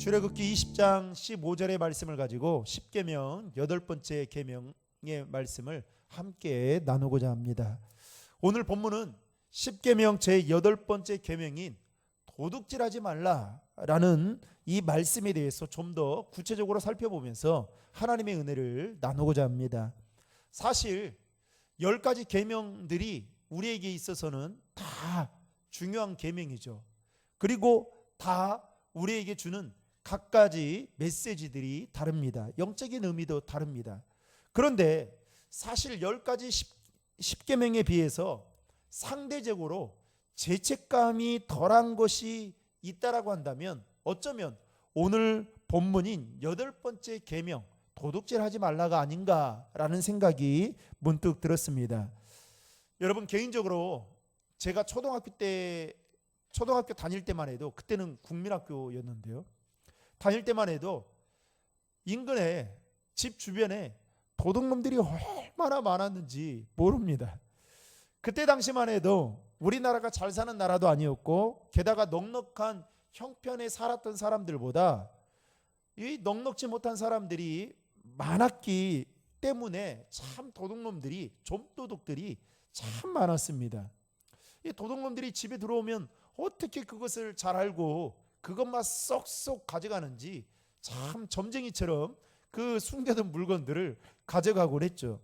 출애굽기 20장 15절의 말씀을 가지고 십계명 8번째 계명의 말씀을 함께 나누고자 합니다. 오늘 본문은 십계명 제8번째 계명인 도둑질하지 말라라는 이 말씀에 대해서 좀 더 구체적으로 살펴보면서 하나님의 은혜를 나누고자 합니다. 사실 10가지 계명들이 우리에게 있어서는 다 중요한 계명이죠. 그리고 다 우리에게 주는 각가지 메시지들이 다릅니다. 영적인 의미도 다릅니다. 그런데 사실 10가지 십계명에 비해서 상대적으로 죄책감이 덜한 것이 있다라고 한다면 어쩌면 오늘 본문인 8번째 계명 도둑질하지 말라가 아닌가라는 생각이 문득 들었습니다. 여러분, 개인적으로 제가 초등학교 다닐 때만 해도, 그때는 국민학교였는데요, 다닐 때만 해도 인근에 집 주변에 도둑놈들이 얼마나 많았는지 모릅니다. 그때 당시만 해도 우리나라가 잘 사는 나라도 아니었고, 게다가 넉넉한 형편에 살았던 사람들보다 이 넉넉지 못한 사람들이 많았기 때문에 참 도둑놈들이, 좀도둑들이 참 많았습니다. 이 도둑놈들이 집에 들어오면 어떻게 그것을 잘 알고 그것만 쏙쏙 가져가는지 참 점쟁이처럼 그 숨겨둔 물건들을 가져가곤 했죠.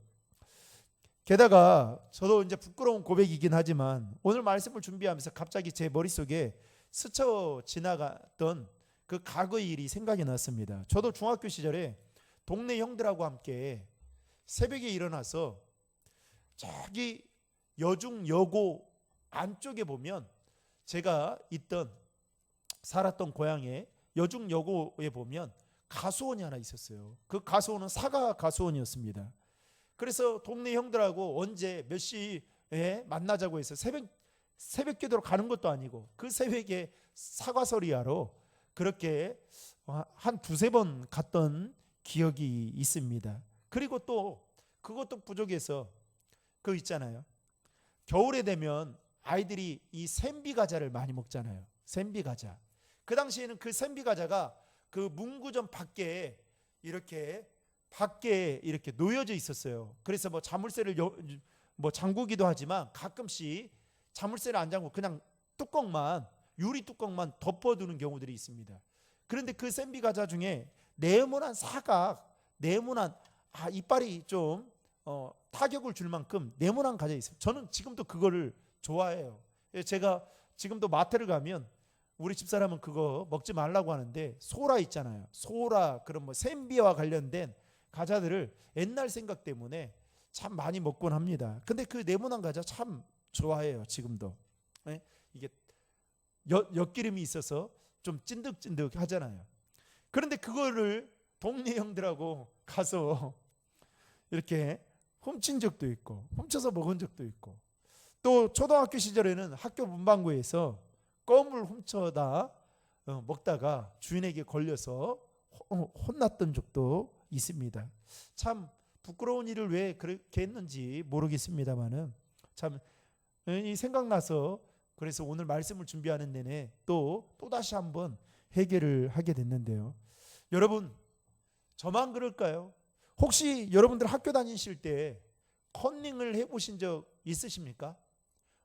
게다가 저도 이제 부끄러운 고백이긴 하지만 오늘 말씀을 준비하면서 갑자기 제 머릿속에 스쳐 지나갔던 그 과거의 일이 생각이 났습니다. 저도 중학교 시절에 동네 형들하고 함께 새벽에 일어나서 저기 여중여고 안쪽에 보면, 제가 살았던 고향에 여중여고에 보면 가수원이 하나 있었어요. 그 가수원은 사가 가수원이었습니다. 그래서 동네 형들하고 언제 몇 시에 만나자고 해서 새벽 기도로 가는 것도 아니고 그 새벽에 사과서리하러 그렇게 한 두세 번 갔던 기억이 있습니다. 그리고 또 그것도 부족해서 그거 있잖아요, 겨울에 되면 아이들이 이 샌비 과자를 많이 먹잖아요. 샌비 과자. 그 당시에는 그 샌비 과자가 그 문구점 밖에 이렇게 놓여져 있었어요. 그래서 뭐 자물쇠를 잠그기도 하지만 가끔씩 자물쇠를 안 잠그고 그냥 유리 뚜껑만 덮어두는 경우들이 있습니다. 그런데 그 샌비 과자 중에 네모난 이빨이 좀 타격을 줄 만큼 네모난 과자 있어요. 저는 지금도 그거를 좋아해요. 제가 지금도 마트를 가면 우리 집사람은 그거 먹지 말라고 하는데, 소라 있잖아요. 소라, 그런 뭐 샌비와 관련된 과자들을 옛날 생각 때문에 참 많이 먹곤 합니다. 근데 그 네모난 과자 참 좋아해요, 지금도. 이게 엿기름이 있어서 좀 찐득찐득 하잖아요. 그런데 그거를 동네 형들하고 가서 이렇게 훔친 적도 있고 훔쳐서 먹은 적도 있고, 또 초등학교 시절에는 학교 문방구에서 껌을 훔쳐다 먹다가 주인에게 걸려서 혼났던 적도 있습니다. 참 부끄러운 일을 왜 그렇게 했는지 모르겠습니다만은 참 이 생각나서, 그래서 오늘 말씀을 준비하는 내내 또다시 한번 회개를 하게 됐는데요. 여러분, 저만 그럴까요? 혹시 여러분들 학교 다니실 때 컨닝을 해보신 적 있으십니까?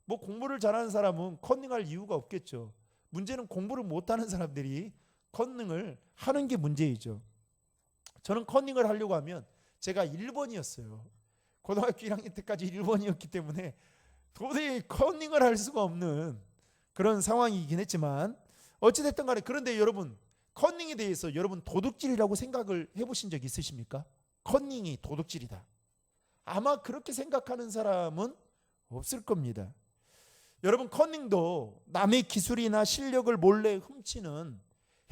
뭐 공부를 잘하는 사람은 컨닝할 이유가 없겠죠. 문제는 공부를 못하는 사람들이 컨닝을 하는 게 문제이죠. 저는 컨닝을 하려고 하면 제가 1번이었어요. 고등학교 1학년 때까지 1번이었기 때문에 도저히 컨닝을 할 수가 없는 그런 상황이긴 했지만 어찌됐든 간에, 그런데 여러분, 컨닝에 대해서 여러분 도둑질이라고 생각을 해보신 적 있으십니까? 컨닝이 도둑질이다. 아마 그렇게 생각하는 사람은 없을 겁니다. 여러분, 컨닝도 남의 기술이나 실력을 몰래 훔치는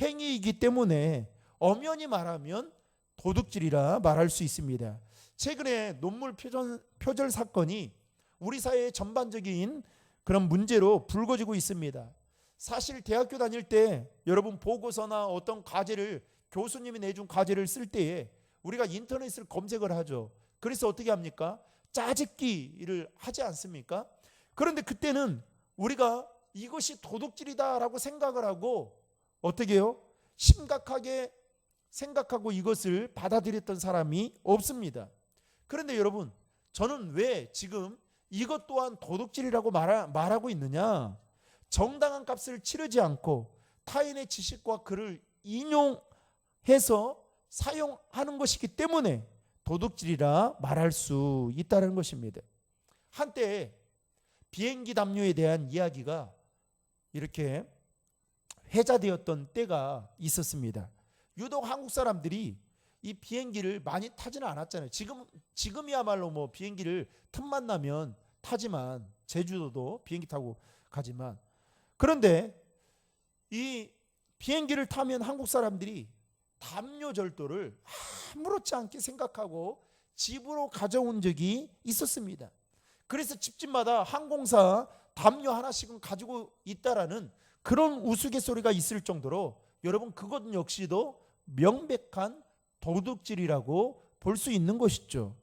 행위이기 때문에 엄연히 말하면 도둑질이라 말할 수 있습니다. 최근에 논문 표절 사건이 우리 사회의 전반적인 그런 문제로 불거지고 있습니다. 사실 대학교 다닐 때 여러분 보고서나 어떤 과제를, 교수님이 내준 과제를 쓸 때에 우리가 인터넷을 검색을 하죠. 그래서 어떻게 합니까? 짜집기를 하지 않습니까? 그런데 그때는 우리가 이것이 도둑질이다라고 생각을 하고 어떻게 해요? 심각하게 생각하고 이것을 받아들였던 사람이 없습니다. 그런데 여러분, 저는 왜 지금 이것 또한 도둑질이라고 말하고 있느냐? 정당한 값을 치르지 않고 타인의 지식과 글을 인용해서 사용하는 것이기 때문에 도둑질이라 말할 수 있다는 것입니다. 한때 비행기 담요에 대한 이야기가 이렇게 회자되었던 때가 있었습니다. 유독 한국 사람들이 이 비행기를 많이 타지는 않았잖아요. 지금이야말로 뭐 비행기를 틈만 나면 타지만, 제주도도 비행기 타고 가지만, 그런데 이 비행기를 타면 한국 사람들이 담요 절도를 아무렇지 않게 생각하고 집으로 가져온 적이 있었습니다. 그래서 집집마다 항공사 담요 하나씩은 가지고 있다라는 그런 우스갯소리가 있을 정도로, 여러분, 그것 역시도 명백한 도둑질이라고 볼 수 있는 것이죠.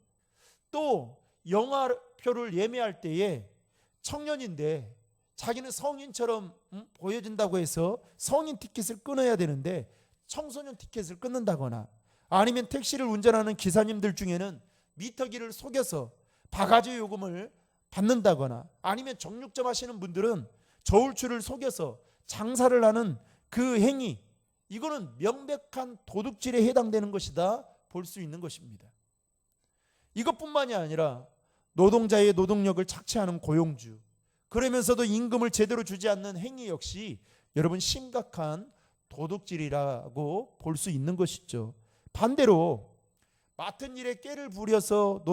또 영화표를 예매할 때에 청년인데 자기는 성인처럼 보여준다고 해서 성인 티켓을 끊어야 되는데 청소년 티켓을 끊는다거나, 아니면 택시를 운전하는 기사님들 중에는 미터기를 속여서 바가지 요금을 받는다거나, 아니면 정육점 하시는 분들은 저울추를 속여서 장사를 하는 그 행위, 이거는 명백한 도둑질에 해당되는 것이다 볼 수 있는 것입니다. 이것뿐만이 아니라 노동자의 노동력을 착취하는 고용주, 그러면서도 임금을 제대로 주지 않는 행위 역시 여러분 심각한 도둑질이라고 볼 수 있는 것이죠. 반대로 맡은 일에 깨를 부려서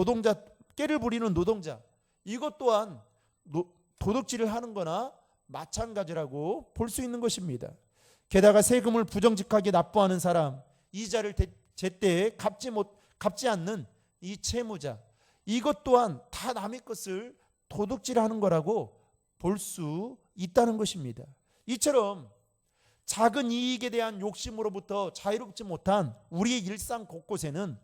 깨를 부리는 노동자, 이것 또한 도둑질을 하는 거나 마찬가지라고 볼 수 있는 것입니다. 게다가 세금을 부정직하게 납부하는 사람, 이자를 제때 갚지 않는 이 채무자, 이것 또한 다 남의 것을 도둑질하는 거라고 볼 수 있다는 것입니다. 이처럼 작은 이익에 대한 욕심으로부터 자유롭지 못한 우리의 일상 곳곳에는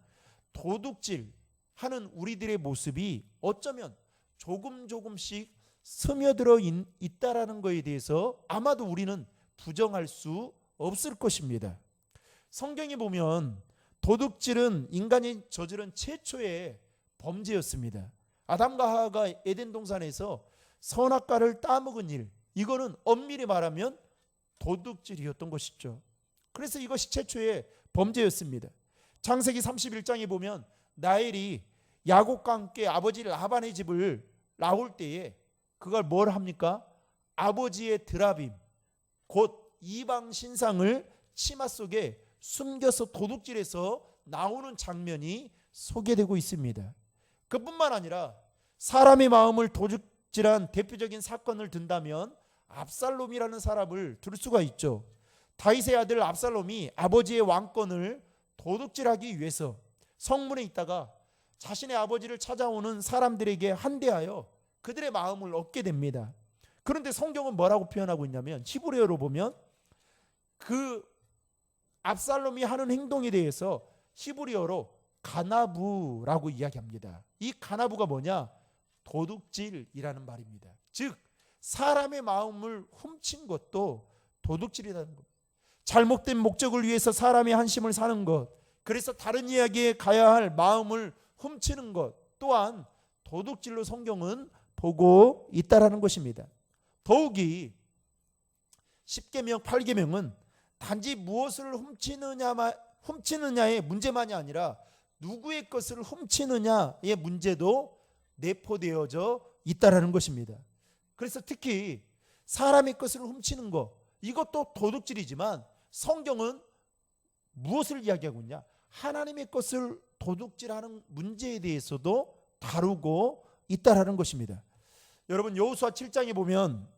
도둑질하는 우리들의 모습이 어쩌면 조금씩 스며들어 있다라는 것에 대해서 아마도 우리는 부정할 수 없을 것입니다. 성경에 보면 도둑질은 인간이 저지른 최초의 범죄였습니다. 아담과 하와가 에덴 동산에서 선악과를 따먹은 일, 이거는 엄밀히 말하면 도둑질이었던 것이죠. 그래서 이것이 최초의 범죄였습니다. 창세기 31장에 보면 라헬이 야곱과 함께 아버지 라반의 집을 나올 때에 그걸 뭘 합니까? 아버지의 드라빔, 곧 이방 신상을 치마 속에 숨겨서 도둑질해서 나오는 장면이 소개되고 있습니다. 그뿐만 아니라 사람의 마음을 도둑질한 대표적인 사건을 든다면 압살롬이라는 사람을 들 수가 있죠. 다윗의 아들 압살롬이 아버지의 왕권을 도둑질하기 위해서 성문에 있다가 자신의 아버지를 찾아오는 사람들에게 한대하여 그들의 마음을 얻게 됩니다. 그런데 성경은 뭐라고 표현하고 있냐면, 히브리어로 보면 그 압살롬이 하는 행동에 대해서 히브리어로 가나부라고 이야기합니다. 이 가나부가 뭐냐? 도둑질이라는 말입니다. 즉 사람의 마음을 훔친 것도 도둑질이라는 것. 잘못된 목적을 위해서 사람의 한심을 사는 것, 그래서 다른 이야기에 가야 할 마음을 훔치는 것 또한 도둑질로 성경은 보고 있다라는 것입니다. 더욱이 10계명 8계명은 단지 무엇을 훔치느냐의 문제만이 아니라 누구의 것을 훔치느냐의 문제도 내포되어져 있다라는 것입니다. 그래서 특히 사람의 것을 훔치는 것, 이것도 도둑질이지만 성경은 무엇을 이야기하고 있냐? 하나님의 것을 도둑질하는 문제에 대해서도 다루고 있다라는 것입니다. 여러분, 여호수아 7장에 보면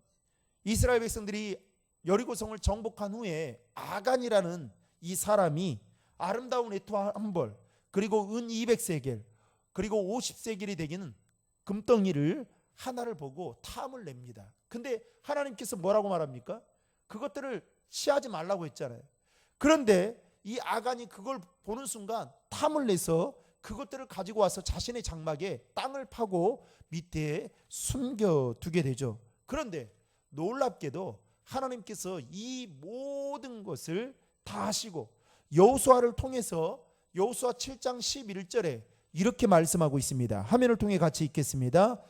이스라엘 백성들이 여리고성을 정복한 후에 아간이라는 이 사람이 아름다운 외투 한 벌, 그리고 은 200세겔, 그리고 50세겔이 되기는 금덩이를 하나를 보고 탐을 냅니다. 근데 하나님께서 뭐라고 말합니까? 그것들을 취하지 말라고 했잖아요. 그런데 이 아간이 그걸 보는 순간 탐을 내서 그것들을 가지고 와서 자신의 장막에 땅을 파고 밑에 숨겨두게 되죠. 그런데 놀랍게도 하나님께서 이 모든 것을 다 하시고 여호수아를 통해서 여호수아 7장 11절에 이렇게 말씀하고 있습니다. 화면을 통해 같이 읽겠습니다.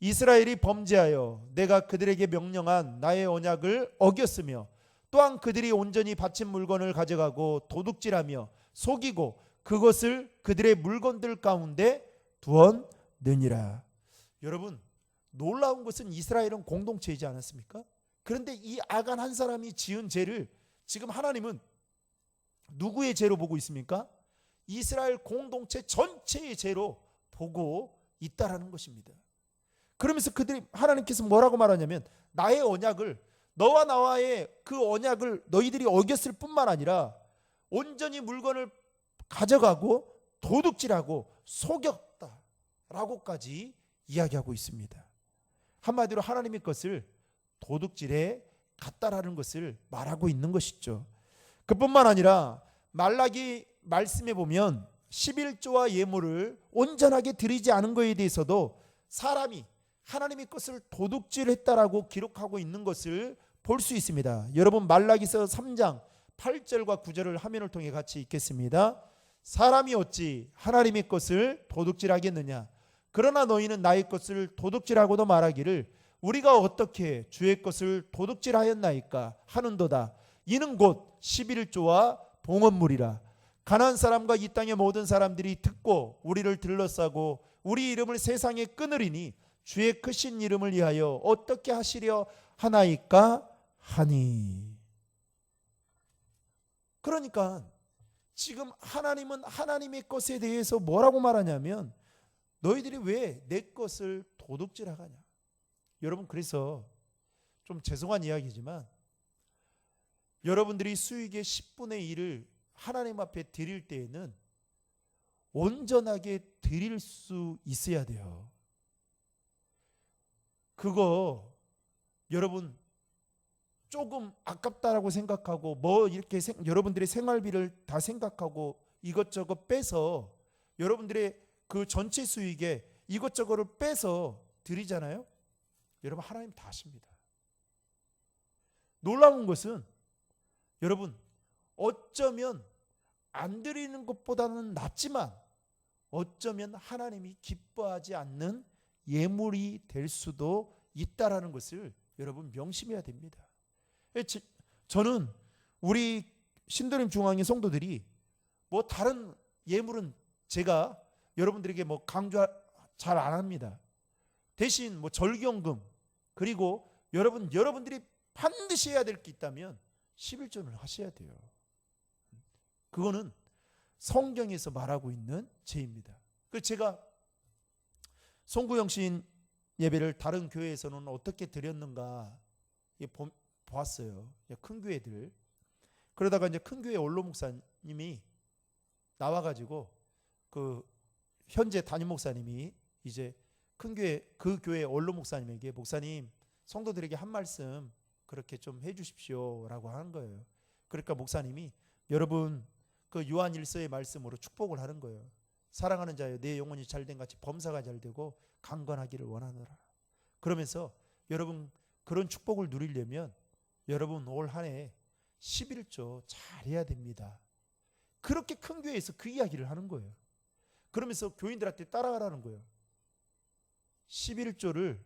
이스라엘이 범죄하여 내가 그들에게 명령한 나의 언약을 어겼으며 또한 그들이 온전히 바친 물건을 가져가고 도둑질하며 속이고 그것을 그들의 물건들 가운데 두었느니라. 여러분, 놀라운 것은 이스라엘은 공동체이지 않았습니까? 그런데 이 아간 한 사람이 지은 죄를 지금 하나님은 누구의 죄로 보고 있습니까? 이스라엘 공동체 전체의 죄로 보고 있다라는 것입니다. 그러면서 그들이 하나님께서 뭐라고 말하냐면 나의 언약을, 너와 나와의 그 언약을 너희들이 어겼을 뿐만 아니라 온전히 물건을 가져가고 도둑질하고 속였다라고까지 이야기하고 있습니다. 한마디로 하나님의 것을 도둑질에 갔다라는 것을 말하고 있는 것이죠. 그뿐만 아니라 말라기 말씀에 보면 11조와 예물을 온전하게 드리지 않은 것에 대해서도 사람이 하나님의 것을 도둑질했다라고 기록하고 있는 것을 볼 수 있습니다. 여러분, 말라기서 3장 8절과 9절을 화면을 통해 같이 읽겠습니다. 사람이 어찌 하나님의 것을 도둑질하겠느냐? 그러나 너희는 나의 것을 도둑질하고도 말하기를 우리가 어떻게 주의 것을 도둑질하였나이까 하는도다. 이는 곧 11조와 봉헌물이라. 가나안 사람과 이 땅의 모든 사람들이 듣고 우리를 들러싸고 우리 이름을 세상에 끊으리니 주의 크신 이름을 위하여 어떻게 하시려 하나이까 하니. 그러니까 지금 하나님은 하나님의 것에 대해서 뭐라고 말하냐면 너희들이 왜 내 것을 도둑질하가냐. 여러분, 그래서 좀 죄송한 이야기지만 여러분들이 수익의 10분의 1을 하나님 앞에 드릴 때에는 온전하게 드릴 수 있어야 돼요. 그거 여러분 조금 아깝다라고 생각하고 뭐 이렇게 여러분들의 생활비를 다 생각하고 이것저것 빼서 여러분들의 그 전체 수익에 이것저것을 빼서 드리잖아요. 여러분, 하나님 다 아십니다. 놀라운 것은 여러분, 어쩌면 안 드리는 것보다는 낫지만 어쩌면 하나님이 기뻐하지 않는 예물이 될 수도 있다라는 것을 여러분 명심해야 됩니다. 저는 우리 신도림 중앙의 성도들이 뭐 다른 예물은 제가 여러분들에게 뭐 강조 잘 안 합니다. 대신 뭐 절기연금, 그리고 여러분들이 반드시 해야 될 게 있다면 11조를 하셔야 돼요. 그거는 성경에서 말하고 있는 죄입니다. 그래서 제가 송구영 시인 예배를 다른 교회에서는 어떻게 드렸는가 보았어요. 큰 교회들. 그러다가 이제 큰 교회 원로 목사님이 나와가지고 그 현재 담임 목사님이 이제 큰 교회 그 교회 원로 목사님에게 목사님 성도들에게 한 말씀 그렇게 좀 해주십시오라고 한 거예요. 그러니까 목사님이 여러분 그 요한 1서의 말씀으로 축복을 하는 거예요. 사랑하는 자여 내 영혼이 잘된 같이 범사가 잘되고 강건하기를 원하노라. 그러면서 여러분 그런 축복을 누리려면 여러분 올 한 해 11조 잘해야 됩니다. 그렇게 큰 교회에서 그 이야기를 하는 거예요. 그러면서 교인들한테 따라가라는 거예요. 11조를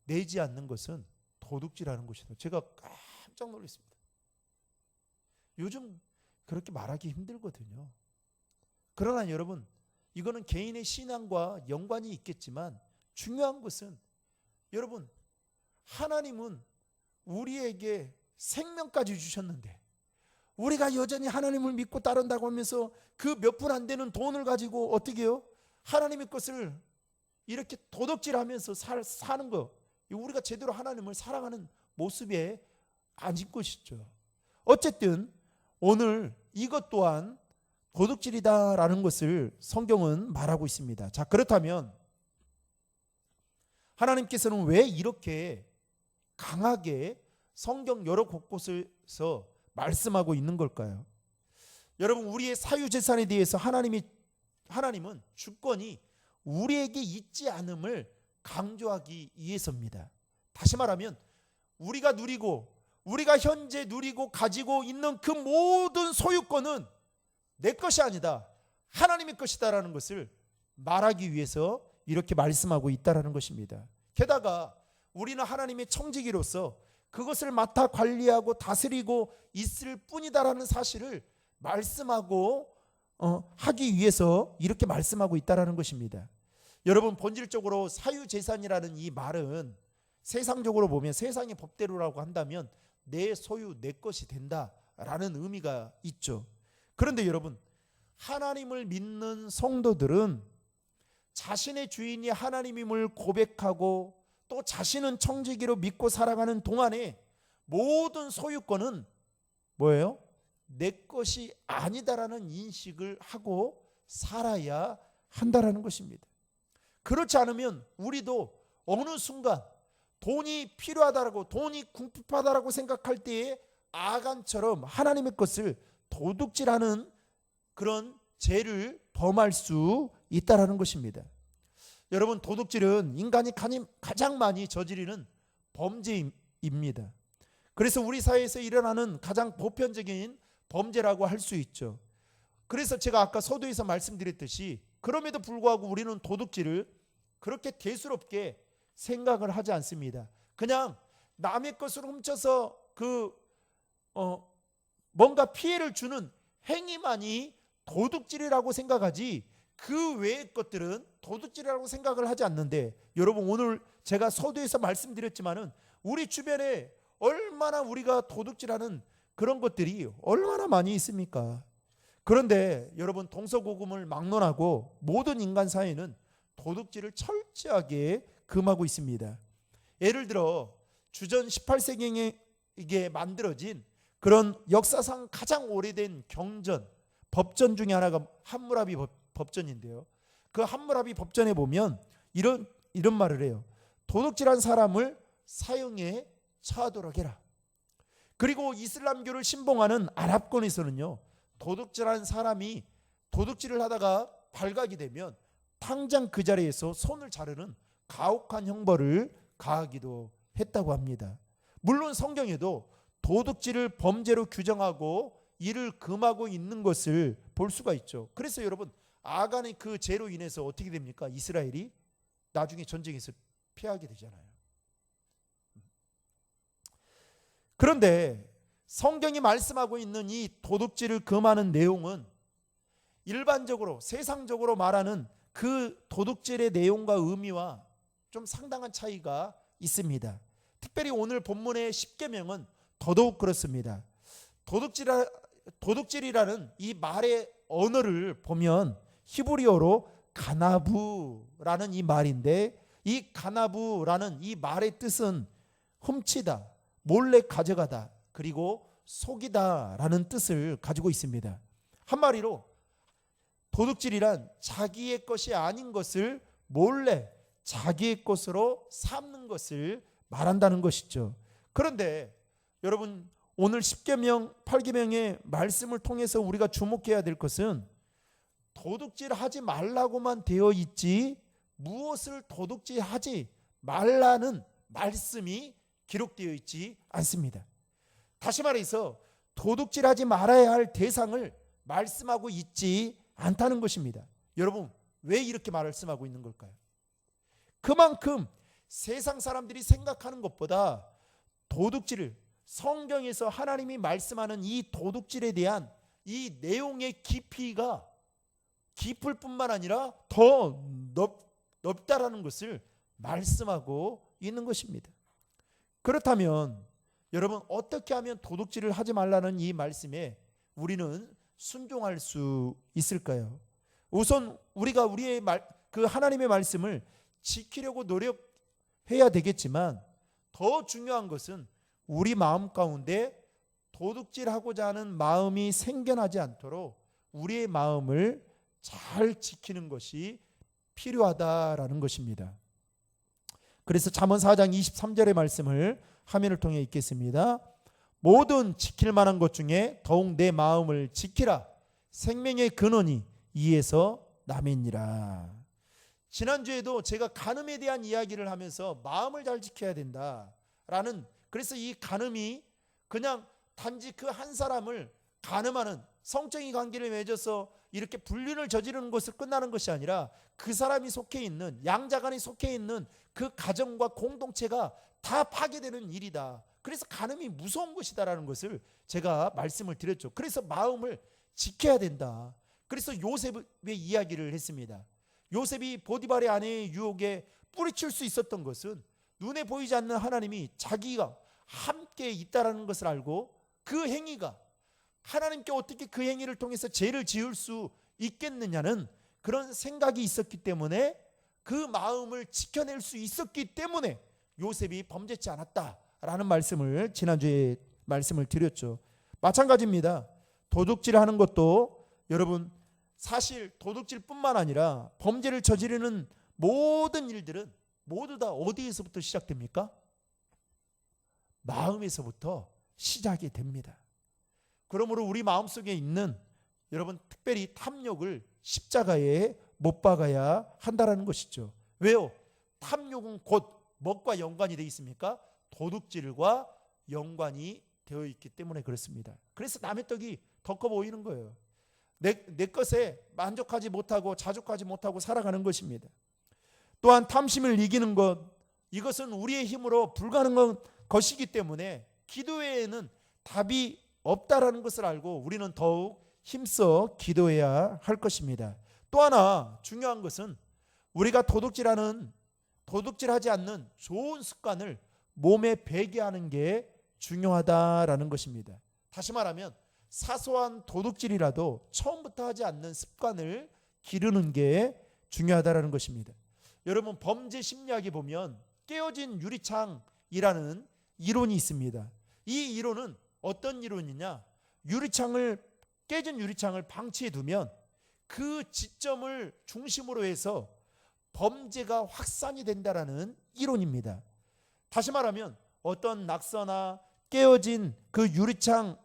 내지 않는 것은 도둑질하는 것이다. 제가 깜짝 놀랐습니다. 요즘 그렇게 말하기 힘들거든요. 그러나 여러분, 이거는 개인의 신앙과 연관이 있겠지만 중요한 것은 여러분, 하나님은 우리에게 생명까지 주셨는데 우리가 여전히 하나님을 믿고 따른다고 하면서 그 몇 푼 안 되는 돈을 가지고 어떻게 해요? 하나님의 것을 이렇게 도둑질하면서 사는 거, 우리가 제대로 하나님을 사랑하는 모습에 아닌 것이죠. 어쨌든 오늘 이것 또한 도둑질이다라는 것을 성경은 말하고 있습니다. 자, 그렇다면 하나님께서는 왜 이렇게 강하게 성경 여러 곳곳에서 말씀하고 있는 걸까요? 여러분, 우리의 사유재산에 대해서 하나님은 주권이 우리에게 있지 않음을 강조하기 위해서입니다. 다시 말하면 우리가 누리고 우리가 현재 누리고 가지고 있는 그 모든 소유권은 내 것이 아니다, 하나님의 것이다라는 것을 말하기 위해서 이렇게 말씀하고 있다라는 것입니다. 게다가 우리는 하나님의 청지기로서 그것을 맡아 관리하고 다스리고 있을 뿐이다라는 사실을 말씀하고 하기 위해서 이렇게 말씀하고 있다라는 것입니다. 여러분, 본질적으로 사유재산이라는 이 말은 세상적으로 보면 세상의 법대로라고 한다면 내 소유, 내 것이 된다라는 의미가 있죠. 그런데 여러분, 하나님을 믿는 성도들은 자신의 주인이 하나님임을 고백하고 또 자신은 청지기로 믿고 살아가는 동안에 모든 소유권은 뭐예요? 내 것이 아니다라는 인식을 하고 살아야 한다라는 것입니다. 그렇지 않으면 우리도 어느 순간 돈이 필요하다라고, 돈이 궁핍하다라고 생각할 때에 아간처럼 하나님의 것을 도둑질하는 그런 죄를 범할 수 있다라는 것입니다. 여러분, 도둑질은 인간이 가장 많이 저지르는 범죄입니다. 그래서 우리 사회에서 일어나는 가장 보편적인 범죄라고 할 수 있죠. 그래서 제가 아까 서두에서 말씀드렸듯이 그럼에도 불구하고 우리는 도둑질을 그렇게 대수롭게 생각을 하지 않습니다. 그냥 남의 것을 훔쳐서 뭔가 피해를 주는 행위만이 도둑질이라고 생각하지 그 외의 것들은 도둑질이라고 생각을 하지 않는데, 여러분, 오늘 제가 서두에서 말씀드렸지만은 우리 주변에 얼마나 우리가 도둑질하는 그런 것들이 얼마나 많이 있습니까? 그런데 여러분, 동서고금을 막론하고 모든 인간 사회는 도둑질을 철저하게 금하고 있습니다. 예를 들어 주전 18세기에 만들어진 그런 역사상 가장 오래된 경전, 법전 중에 하나가 함무라비 법전인데요. 그 함무라비 법전에 보면 이런 말을 해요. 도둑질한 사람을 사형에 처하도록 해라. 그리고 이슬람교를 신봉하는 아랍권에서는요, 도둑질한 사람이 도둑질을 하다가 발각이 되면 당장 그 자리에서 손을 자르는 가혹한 형벌을 가하기도 했다고 합니다. 물론 성경에도 도둑질을 범죄로 규정하고 이를 금하고 있는 것을 볼 수가 있죠. 그래서 여러분, 아간의 그 죄로 인해서 어떻게 됩니까? 이스라엘이 나중에 전쟁에서 패하게 되잖아요. 그런데 성경이 말씀하고 있는 이 도둑질을 금하는 내용은 일반적으로 세상적으로 말하는 그 도둑질의 내용과 의미와 좀 상당한 차이가 있습니다. 특별히 오늘 본문의 10계명은 더더욱 그렇습니다. 도둑질이라는 이 말의 언어를 보면 히브리어로 가나부라는 이 말인데, 이 가나부라는 이 말의 뜻은 훔치다, 몰래 가져가다, 그리고 속이다라는 뜻을 가지고 있습니다. 한마디로 도둑질이란 자기의 것이 아닌 것을 몰래 자기의 것으로 삼는 것을 말한다는 것이죠. 그런데 여러분, 오늘 10계명, 8계명의 말씀을 통해서 우리가 주목해야 될 것은 도둑질하지 말라고만 되어 있지 무엇을 도둑질하지 말라는 말씀이 기록되어 있지 않습니다. 다시 말해서 도둑질하지 말아야 할 대상을 말씀하고 있지 않다는 것입니다. 여러분, 왜 이렇게 말씀하고 있는 걸까요? 그만큼 세상 사람들이 생각하는 것보다 도둑질을, 성경에서 하나님이 말씀하는 이 도둑질에 대한 이 내용의 깊이가 깊을 뿐만 아니라 더 넓다라는 것을 말씀하고 있는 것입니다. 그렇다면 여러분, 어떻게 하면 도둑질을 하지 말라는 이 말씀에 우리는 순종할 수 있을까요? 우선 우리가 우리의 그 하나님의 말씀을 지키려고 노력해야 되겠지만, 더 중요한 것은 우리 마음 가운데 도둑질하고자 하는 마음이 생겨나지 않도록 우리의 마음을 잘 지키는 것이 필요하다라는 것입니다. 그래서 잠언 4장 23절의 말씀을 화면을 통해 읽겠습니다. 모든 지킬 만한 것 중에 더욱 내 마음을 지키라. 생명의 근원이 이에서 남이니라. 지난주에도 제가 간음에 대한 이야기를 하면서 마음을 잘 지켜야 된다라는, 그래서 이 간음이 그냥 단지 그 한 사람을 간음하는 성적인 관계를 맺어서 이렇게 불륜을 저지르는 것을 끝나는 것이 아니라 그 사람이 속해 있는, 양자간이 속해 있는 그 가정과 공동체가 다 파괴되는 일이다. 그래서 간음이 무서운 것이다라는 것을 제가 말씀을 드렸죠. 그래서 마음을 지켜야 된다. 그래서 요셉의 이야기를 했습니다. 요셉이 보디발의 아내의 유혹에 뿌리칠 수 있었던 것은 눈에 보이지 않는 하나님이 자기가 함께 있다라는 것을 알고 그 행위가 하나님께 어떻게 그 행위를 통해서 죄를 지을 수 있겠느냐는 그런 생각이 있었기 때문에 그 마음을 지켜낼 수 있었기 때문에 요셉이 범죄치 않았다라는 말씀을 지난주에 말씀을 드렸죠. 마찬가지입니다. 도둑질하는 것도 여러분 사실 도둑질뿐만 아니라 범죄를 저지르는 모든 일들은 모두 다 어디에서부터 시작됩니까? 마음에서부터 시작이 됩니다. 그러므로 우리 마음속에 있는 여러분 특별히 탐욕을 십자가에 못 박아야 한다라는 것이죠. 왜요? 탐욕은 곧 무엇과 연관이 되어 있습니까? 도둑질과 연관이 되어 있기 때문에 그렇습니다. 그래서 남의 떡이 더 커 보이는 거예요. 내 것에 만족하지 못하고 자족하지 못하고 살아가는 것입니다. 또한 탐심을 이기는 것, 이것은 우리의 힘으로 불가능한 것이기 때문에 기도 외에는 답이 없다라는 것을 알고 우리는 더욱 힘써 기도해야 할 것입니다. 또 하나 중요한 것은 우리가 도둑질하지 않는 좋은 습관을 몸에 배게 하는 게 중요하다라는 것입니다. 다시 말하면 사소한 도둑질이라도 처음부터 하지 않는 습관을 기르는 게 중요하다라는 것입니다. 여러분 범죄 심리학에 보면 깨어진 유리창이라는 이론이 있습니다. 이 이론은 어떤 이론이냐? 깨진 유리창을 방치해 두면 그 지점을 중심으로 해서 범죄가 확산이 된다라는 이론입니다. 다시 말하면 어떤 낙서나 깨어진 그 유리창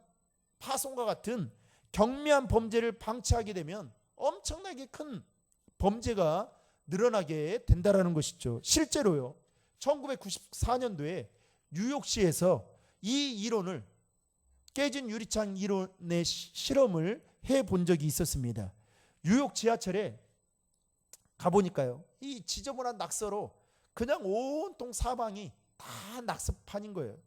파손과 같은 경미한 범죄를 방치하게 되면 엄청나게 큰 범죄가 늘어나게 된다라는 것이죠. 실제로요. 1994년도에 뉴욕시에서 이 이론을 깨진 유리창 이론의 실험을 해본 적이 있었습니다. 뉴욕 지하철에 가보니까요. 이 지저분한 낙서로 그냥 온통 사방이 다 낙서판인 거예요.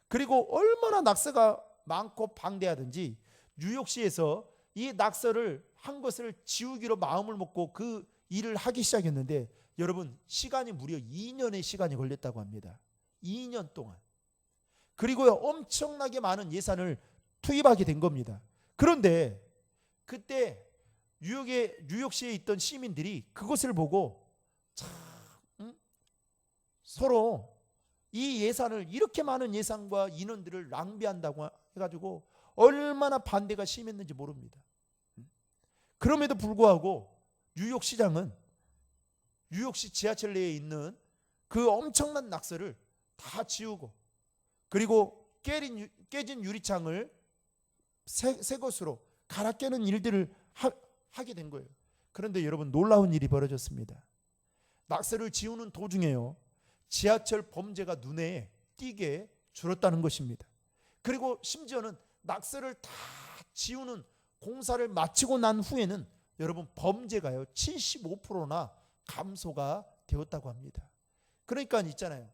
그리고 얼마나 낙서가 많고 방대하든지 뉴욕시에서 이 낙서를 한 것을 지우기로 마음을 먹고 그 일을 하기 시작했는데 여러분 시간이 무려 2년의 시간이 걸렸다고 합니다. 2년 동안. 그리고요 엄청나게 많은 예산을 투입하게 된 겁니다. 그런데 그때 뉴욕시에 있던 시민들이 그것을 보고 참 서로 이 예산을 이렇게 많은 예산과 인원들을 낭비한다고 해가지고 얼마나 반대가 심했는지 모릅니다. 그럼에도 불구하고 뉴욕시장은 뉴욕시 지하철 내에 있는 그 엄청난 낙서를 다 지우고 그리고 깨진 유리창을 새 것으로 갈아 깨는 일들을 하게 된 거예요. 그런데 여러분 놀라운 일이 벌어졌습니다. 낙서를 지우는 도중에요. 지하철 범죄가 눈에 띄게 줄었다는 것입니다. 그리고 심지어는 낙서를 다 지우는 공사를 마치고 난 후에는 여러분 범죄가요 75%나 감소가 되었다고 합니다. 그러니까 있잖아요.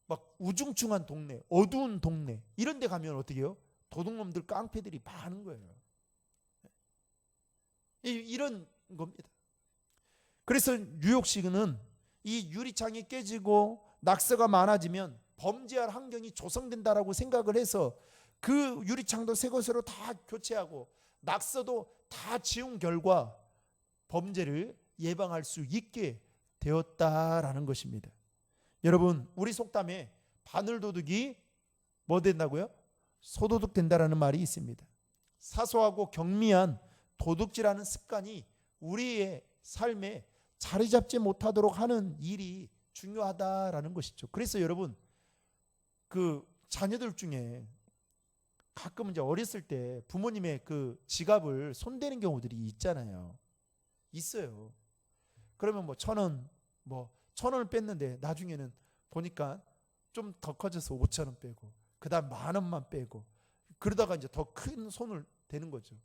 막 우중충한 동네, 어두운 동네 이런 데 가면 어떻게 해요? 도둑놈들 깡패들이 많은 거예요. 이런 겁니다. 그래서 뉴욕시는 이 유리창이 깨지고 낙서가 많아지면 범죄할 환경이 조성된다라고 생각을 해서 그 유리창도 새 것으로 다 교체하고 낙서도 다 지운 결과 범죄를 예방할 수 있게 되었다라는 것입니다. 여러분 우리 속담에 바늘도둑이 뭐 된다고요? 소도둑 된다라는 말이 있습니다. 사소하고 경미한 도둑질하는 습관이 우리의 삶에 자리 잡지 못하도록 하는 일이 중요하다라는 것이죠. 그래서 여러분 그 자녀들 중에 가끔 이제 어렸을 때 부모님의 그 지갑을 손대는 경우들이 있잖아요. 있어요. 그러면 뭐 1,000원, 뭐 1,000원을 뺐는데 나중에는 보니까 좀 더 커져서 5,000원 빼고 그다음 10,000원만 빼고 그러다가 이제 더 큰 손을 대는 거죠.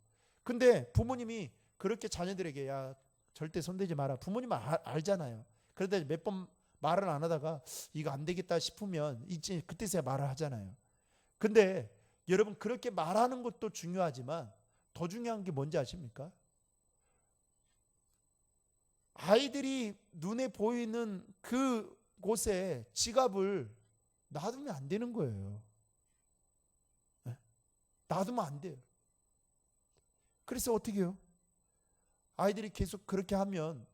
근데 부모님이 그렇게 자녀들에게 야 절대 손대지 마라. 부모님은 알잖아요. 그러다 몇 번 말을 안 하다가 이거 안 되겠다 싶으면 이제 그때서야 말을 하잖아요. 근데 여러분 그렇게 말하는 것도 중요하지만 더 중요한 게 뭔지 아십니까? 아이들이 눈에 보이는 그 곳에 지갑을 놔두면 안 되는 거예요. 놔두면 안 돼요. 그래서 어떻게 해요? 아이들이 계속 그렇게 하면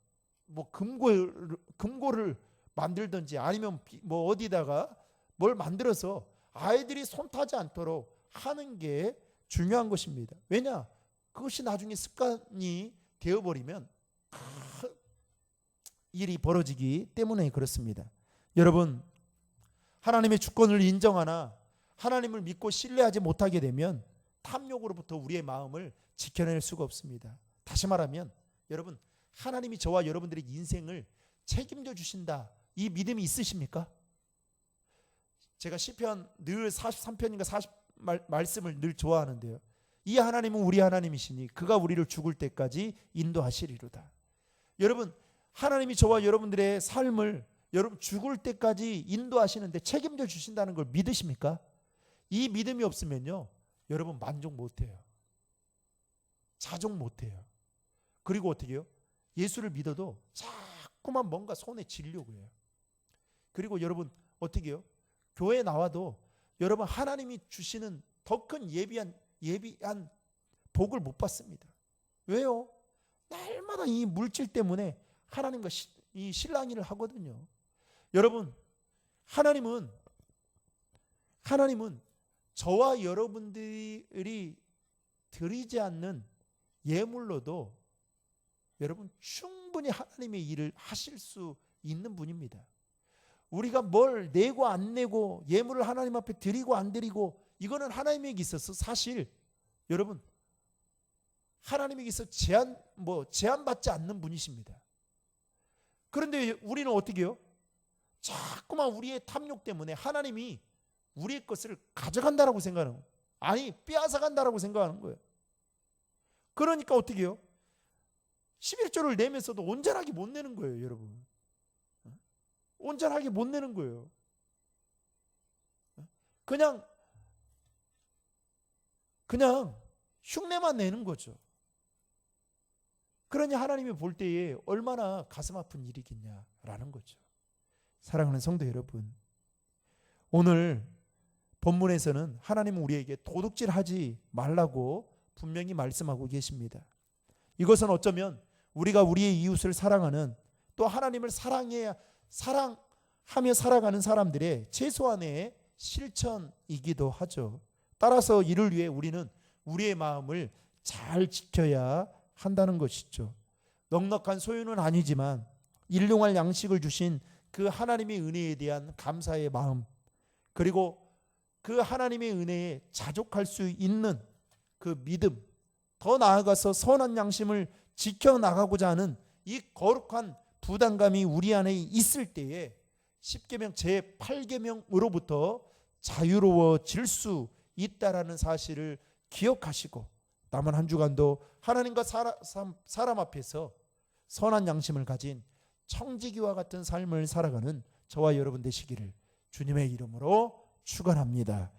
뭐 금고를 만들든지 아니면 뭐 어디다가 뭘 만들어서 아이들이 손 타지 않도록 하는 게 중요한 것입니다. 왜냐? 그것이 나중에 습관이 되어버리면 큰 일이 벌어지기 때문에 그렇습니다. 여러분, 하나님의 주권을 인정하나 하나님을 믿고 신뢰하지 못하게 되면 탐욕으로부터 우리의 마음을 지켜낼 수가 없습니다. 다시 말하면 여러분, 하나님이 저와 여러분들의 인생을 책임져 주신다. 이 믿음이 있으십니까? 제가 시편 늘 43편인가 40 말씀을 늘 좋아하는데요. 이 하나님은 우리 하나님이시니 그가 우리를 죽을 때까지 인도하시리로다. 여러분, 하나님이 저와 여러분들의 삶을 여러분 죽을 때까지 인도하시는데 책임져 주신다는 걸 믿으십니까? 이 믿음이 없으면요, 여러분 만족 못해요. 자족 못해요. 그리고 어떻게 해요? 예수를 믿어도 자꾸만 뭔가 손에 쥐려고 해요. 그리고 여러분 어떻게 해요? 교회에 나와도 여러분 하나님이 주시는 더 큰 예비한 복을 못 받습니다. 왜요? 날마다 이 물질 때문에 하나님과 이 실랑이를 하거든요. 여러분, 하나님은 저와 여러분들이 드리지 않는 예물로도 여러분 충분히 하나님의 일을 하실 수 있는 분입니다. 우리가 뭘 내고 안 내고 예물을 하나님 앞에 드리고 안 드리고 이거는 하나님에게 있어서 사실 여러분 하나님에게 있어서 제한받지 않는 분이십니다. 그런데 우리는 어떻게 해요? 자꾸만 우리의 탐욕 때문에 하나님이 우리의 것을 가져간다라고 생각하는 거예요. 아니 빼앗아간다라고 생각하는 거예요. 그러니까 어떻게 해요? 11조를 내면서도 온전하게 못 내는 거예요, 여러분. 온전하게 못 내는 거예요. 그냥 흉내만 내는 거죠. 그러니 하나님이 볼 때에 얼마나 가슴 아픈 일이겠냐라는 거죠. 사랑하는 성도 여러분, 오늘 본문에서는 하나님은 우리에게 도둑질하지 말라고 분명히 말씀하고 계십니다. 이것은 어쩌면 우리가 우리의 이웃을 사랑하는 또 하나님을 사랑하며 살아가는 사람들의 최소한의 실천이기도 하죠. 따라서 이를 위해 우리는 우리의 마음을 잘 지켜야 한다는 것이죠. 넉넉한 소유는 아니지만 일용할 양식을 주신 그 하나님의 은혜에 대한 감사의 마음, 그리고 그 하나님의 은혜에 자족할 수 있는 그 믿음, 더 나아가서 선한 양심을 지켜나가고자 하는 이 거룩한 부담감이 우리 안에 있을 때에 10계명 제8계명으로부터 자유로워질 수 있다라는 사실을 기억하시고 남은 한 주간도 하나님과 사람 앞에서 선한 양심을 가진 청지기와 같은 삶을 살아가는 저와 여러분 되시기를 주님의 이름으로 축원합니다.